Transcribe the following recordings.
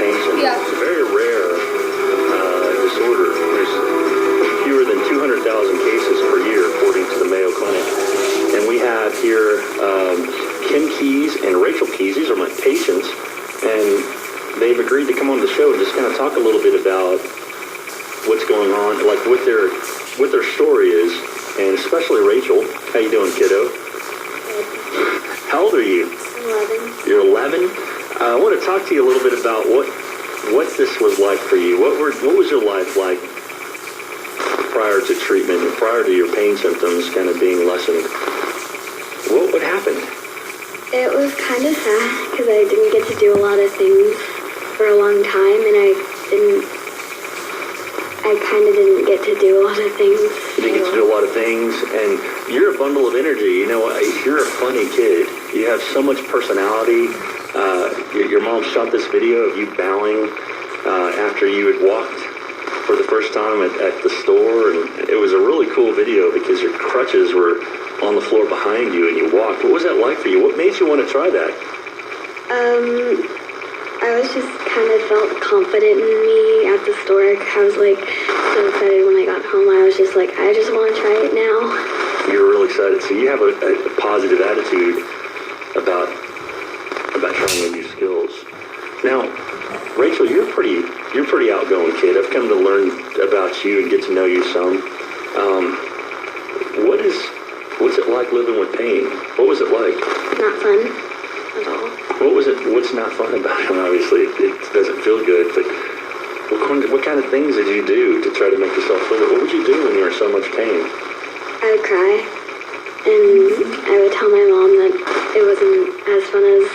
pain symptoms. Yeah. It's a very rare disorder. There's fewer than 200,000 cases per year, according to the Mayo Clinic. And we have here Kim Keys and Rachael Keys. These are my patients, and they've agreed to come on the show and just kind of talk a little bit about what's going on, like what their story is, and especially Rachael. How you doing, kiddo? How old are you? 11. You're 11. I want to talk to you a little bit about what this was like for you. What was your life like prior to treatment, and prior to your pain symptoms kind of being lessened? What happened? It was kind of sad because I didn't get to do a lot of things for a long time, and I kind of didn't get to do a lot of things. You didn't get to do a lot of things, and you're a bundle of energy. You know, you're a funny kid. You have so much personality. Your mom shot this video of you bowing after you had walked for the first time at the store, and it was a really cool video because your crutches were on the floor behind you and you walked. What was that like for you? What made you want to try that? I was just kind of felt confident in me at the store. I was like so excited when I got home. I was just like, I just want to try it now. You were really excited. So you have a positive attitude about trying new skills. Now, Rachael, you're pretty outgoing kid. I've come to learn about you and get to know you some. What's it like living with pain? What was it like? Not fun at all. What's not fun about it? Obviously, it doesn't feel good, but what kind of things did you do to try to make yourself feel it? What would you do when you were in so much pain? I would cry, and I would tell my mom that it wasn't as fun as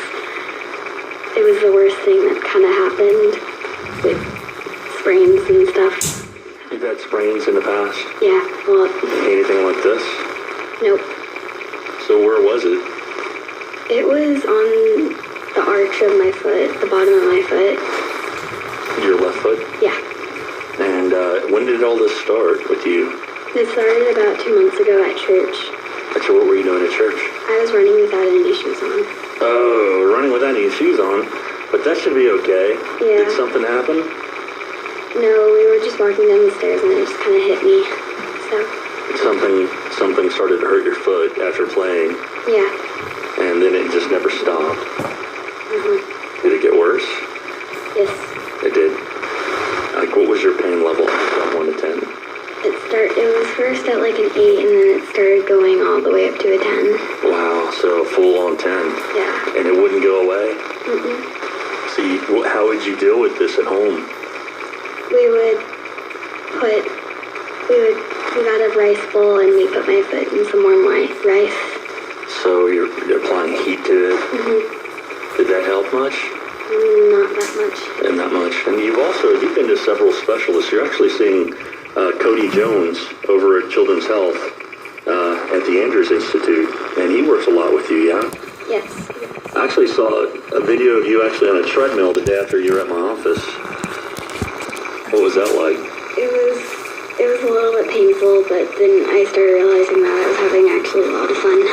it was the worst thing that kind of happened with sprains and stuff. You've had sprains in the past? Yeah, well... Anything like this? Nope. So where was it? It was on the arch of my foot, the bottom of my foot. Your left foot? Yeah. And when did all this start with you? It started about 2 months ago at church. So what were you doing at church? I was running without any shoes on. Oh, running without any shoes on? But that should be okay. Yeah. Did something happen? No, we were just walking down the stairs and it just kind of hit me. So. Something started to hurt your foot after playing. Yeah. And then it just never stopped. Mm-hmm. Did it get worse? Yes. It did. Like, what was your pain level from 1 to 10? It was first at like an 8, and then it started going all the way up to a 10. Wow, so a full-on 10. Yeah. And it wouldn't go away? Mm-mm. So how would you deal with this at home? We got a rice bowl and we put my foot in some warm rice. So you're applying heat to it? Mm-hmm. Did that help much? Not that much. And not much. And you've been to several specialists. You're actually seeing Cody Jones over at Children's Health at the Andrews Institute, and he works a lot with you, yeah? Yes. I actually saw a video of you actually on a treadmill the day after you were at my office. What was that like? It was a little bit painful, but then I started realizing that I was having actually a lot of fun.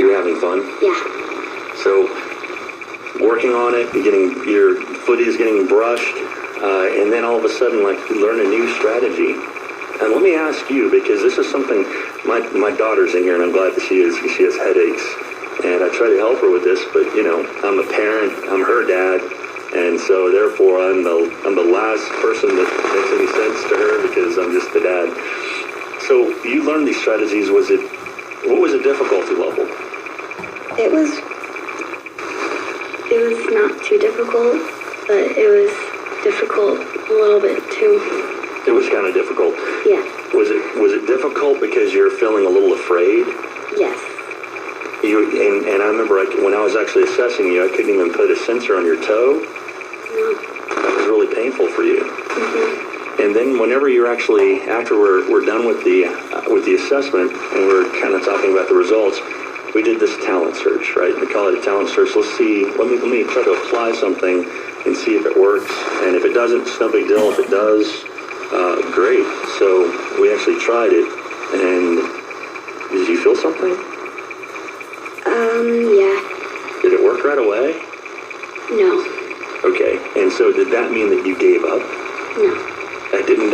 You were having fun? Yeah. So, working on it, your foot is getting brushed, and then all of a sudden, like, you learn a new strategy. And let me ask you, because this is something, my daughter's in here, and I'm glad that she has headaches, and I try to help her with this, but, you know, I'm a parent, I'm her dad, and so therefore I'm the last person that makes any sense to her because I'm just the dad. So you learned these strategies. What was the difficulty level? It was not too difficult, but it was difficult a little bit too. It was kind of difficult. Yeah. Was it difficult because you're feeling a little afraid? Yes. And I remember when I was actually assessing you, I couldn't even put a sensor on your toe. No. That was really painful for you. Mm-hmm. And then whenever you're actually, after we're done with the assessment and we're kind of talking about the results, we did this talent search, right? We call it a talent search. Let's see, let me try to apply something and see if it works. And if it doesn't, it's no big deal. If it does, great. So we actually tried it. And did you feel something? Yeah. Did it work right away? No. Okay. And so did that mean that you gave up? No. That didn't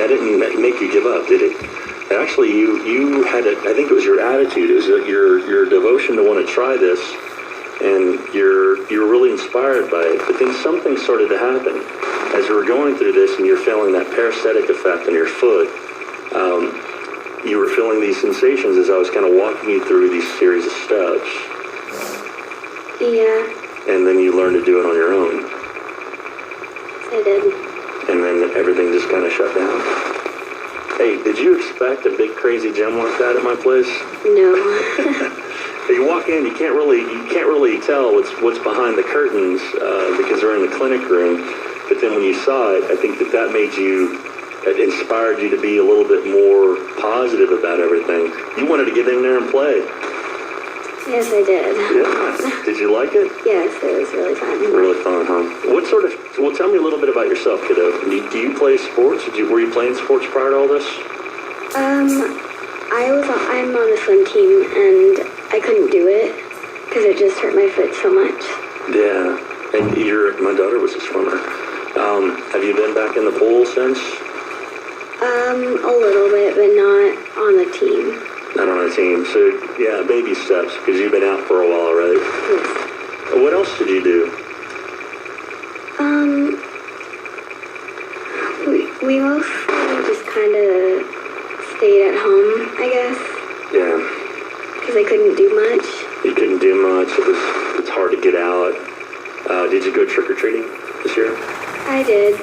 make you give up, did it? Actually, you had I think it was your attitude, it was your devotion to want to try this, and you were really inspired by it. But then something started to happen as you were going through this, and you're feeling that parasitic effect on your foot. You were feeling these sensations as I was kind of walking you through these series of steps. Yeah. And then you learned to do it on your own. I did. And then everything just kind of shut down. Hey, did you expect a big crazy gym like that at my place? No. You walk in, you can't really tell what's behind the curtains because they're in the clinic room. But then when you saw it, I think that made you, it inspired you to be a little bit more positive about everything. You wanted to get in there and play. Yes, I did. Yeah. Did you like it? Yes, it was really fun. Really fun, huh? Well, tell me a little bit about yourself, kiddo. Do you play sports? Were you playing sports prior to all this? I'm on the swim team, and I couldn't do it because it just hurt my foot so much. Yeah. And my daughter was a swimmer. Have you been back in the pool since? A little bit, but not on the team. Not on a team. So, yeah, baby steps, because you've been out for a while already. Yes. What else did you do? We mostly just kind of stayed at home, I guess. Yeah. Because I couldn't do much. You couldn't do much. It's hard to get out. Did you go trick-or-treating this year? I did.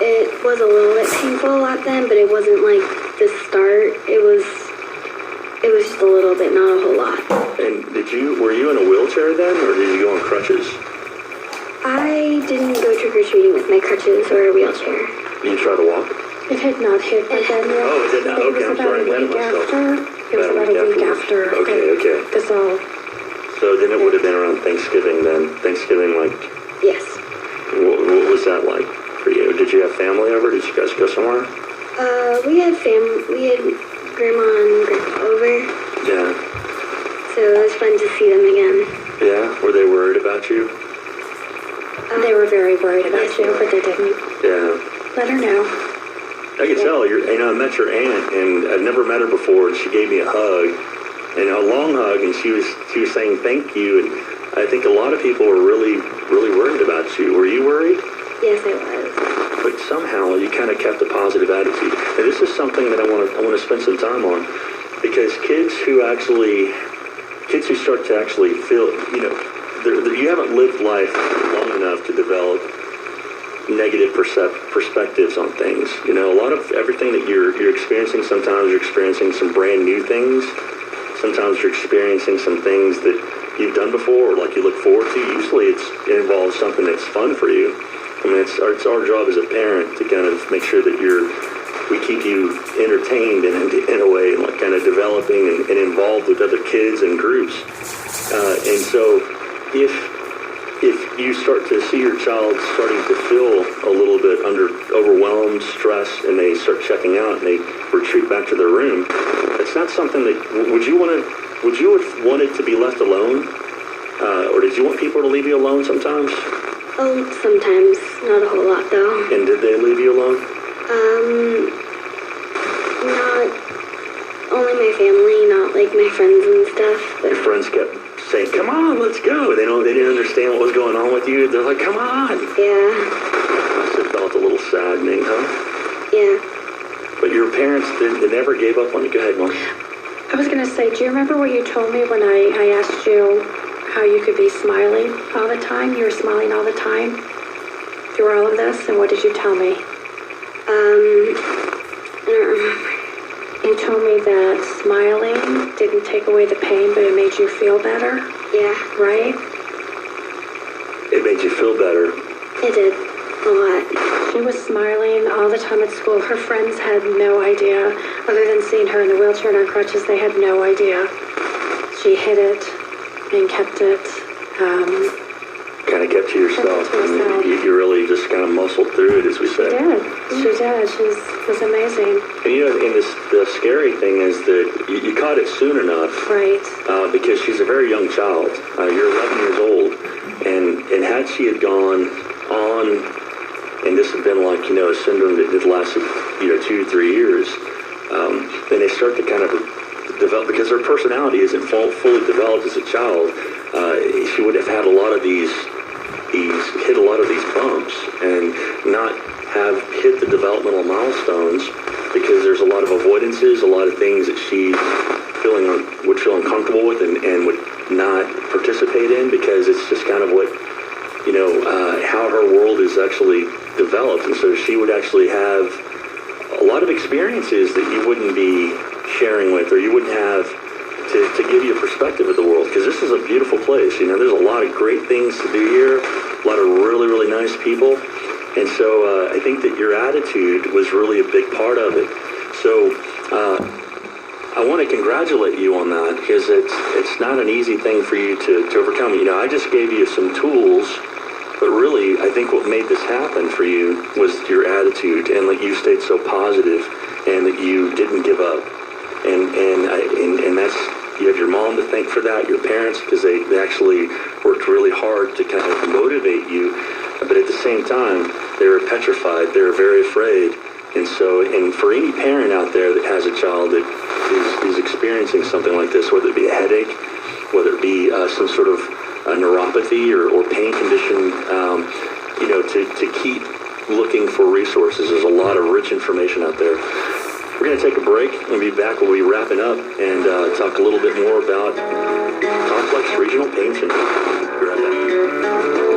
It was a little bit painful at then, but it wasn't like the start. It was just a little bit, not a whole lot. And were you in a wheelchair then, or did you go on crutches? I didn't go trick-or-treating with my crutches or a wheelchair. You try to walk? It had not hit by then yet. Oh, it did not? Okay, I'm sorry. It was about a week after. Okay. This all. So then it would have been around Thanksgiving then. Thanksgiving, like, Yes. what was that like for you? Did you have family over? Did you guys go somewhere? We had Grandma and Grandpa over, Yeah. so it was fun to see them again. Yeah? Were they worried about you? They were very worried about you, but they didn't Yeah. let her know. I could tell. I met your aunt, and I'd never met her before, and she gave me a hug, and a long hug, and she was saying thank you, and I think a lot of people were really, really worried about you. Were you worried? Yes, I was. But somehow you kind of kept a positive attitude. And this is something that I want to spend some time on, because kids who start to actually feel, you haven't lived life long enough to develop negative perspectives on things. A lot of everything that you're experiencing, sometimes you're experiencing some brand new things. Sometimes you're experiencing some things that you've done before, or like you look forward to. Usually it involves something that's fun for you. I mean, it's our job as a parent to kind of make sure that we keep you entertained in a way, like kind of developing and involved with other kids and groups. And so if you start to see your child starting to feel a little bit overwhelmed, stressed, and they start checking out and they retreat back to their room, it's not something that, would you have wanted to be left alone? Or did you want people to leave you alone sometimes? Oh, sometimes. Not a whole lot, though. And did they leave you alone? Not only my family, not like my friends and stuff. But Your friends kept saying, "Come on, let's go." They didn't understand what was going on with you. They're like, "Come on." yeah, Must have felt a little saddening, huh? yeah. But your parents they never gave up on you. Go ahead, Mom. I was going to say, do you remember what you told me when I asked you how you could be smiling all the time? You were smiling all the time through all of this, and what did you tell me? I don't remember. You told me that smiling didn't take away the pain, but it made you feel better, Yeah, right? It made you feel better. it did a lot. She was smiling all the time at school. Her friends had no idea. Other than seeing her in the wheelchair and on crutches, they had no idea. She hid it and kept it. Kind of kept to yourself. Kept it to herself. You really just kind of muscled through it, as we said. She did. She was amazing. And the scary thing is that you caught it soon enough. Right. Because she's a very young child. You're 11 years old. And had she had gone on, and this had been like, a syndrome that had lasted, 2-3 years, then they start to kind of develop, because her personality isn't fully developed as a child. She would have had a lot of these hit a lot of these bumps and not have hit the developmental milestones, because there's a lot of avoidances, a lot of things that she would feel uncomfortable with and would not participate in, because it's just kind of what, how her world is actually developed. And so she would actually have a lot of experiences that you wouldn't be sharing with, or you wouldn't have to give you a perspective of the world, because this is a beautiful place. There's a lot of great things to do here, a lot of really, really nice people. And so I think that your attitude was really a big part of it. So I want to congratulate you on that, because it's not an easy thing for you to overcome. I just gave you some tools, but really I think what made this happen for you was your attitude, and that you stayed so positive, and that you didn't give up. And that's, you have your mom to thank for that, your parents, because they actually worked really hard to kind of motivate you. But at the same time, they were petrified. They were very afraid. And so, and for any parent out there that has a child that is experiencing something like this, whether it be a headache, whether it be some sort of neuropathy or pain condition, to keep looking for resources. There's a lot of rich information out there. We're going to take a break. We'll be back. We'll be wrapping up and talk a little bit more about complex regional pain syndrome. Be right back.